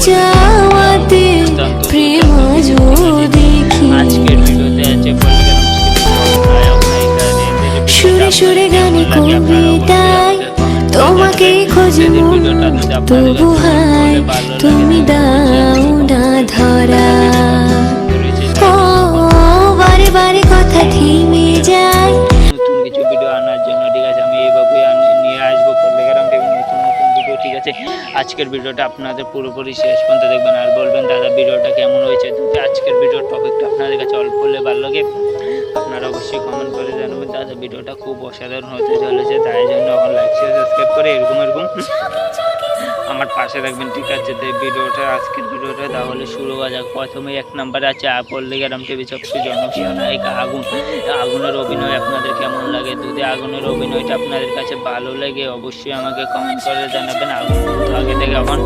চাওয়াতে প্রেম আজও দেখি। আজকের ভিডিওতে আছে সুরে সুরে গানে কবিতায় তোমাকে খোঁজে মন, তবু হায় তুমি দাও না ধরা। ও বারে বারে কথা থেমে যায়। নতুন কিছু ভিডিও আনার জন্য, ঠিক আছে, আমি এইভাবেই নিয়ে আসবো পল্লেগ্রাম থেকে নতুন নতুন ভিডিও, ঠিক আছে। আজকের ভিডিওটা আপনাদের পুরোপুরি শেষ পর্যন্ত দেখবেন আর বলবেন দাদা ভিডিওটা কেমন হয়েছে। যদি আজকের ভিডিওর টপিকটা আপনাদের কাছে অল্প হলে ভালো লাগে, আপনারা অবশ্যই কমেন্ট করে জানাবেন দাদা ভিডিওটা খুব অসাধারণ হতে চলেছে। তাই জন্য এখন লাইক শেয়ার সাবস্ক্রাইব করে এরকম আমার পাশে রাখবেন, ঠিক আছে। তো ভিডিওটা আজকের ভিডিওটা তাহলে শুরু হওয়া যাক। প্রথমে এক নাম্বারে আছে পল্লেগ্রাম টিভি সবচেয়ে জনপ্রিয় নায়িকা আগুন। আগুনের অভিনয় আপনাদের কেমন লাগে? যদি আগুনের অভিনয়টা আপনাদের কাছে ভালো লাগে অবশ্যই আমাকে কমেন্ট করে জানাবেন। আগুন আগে থেকে এখন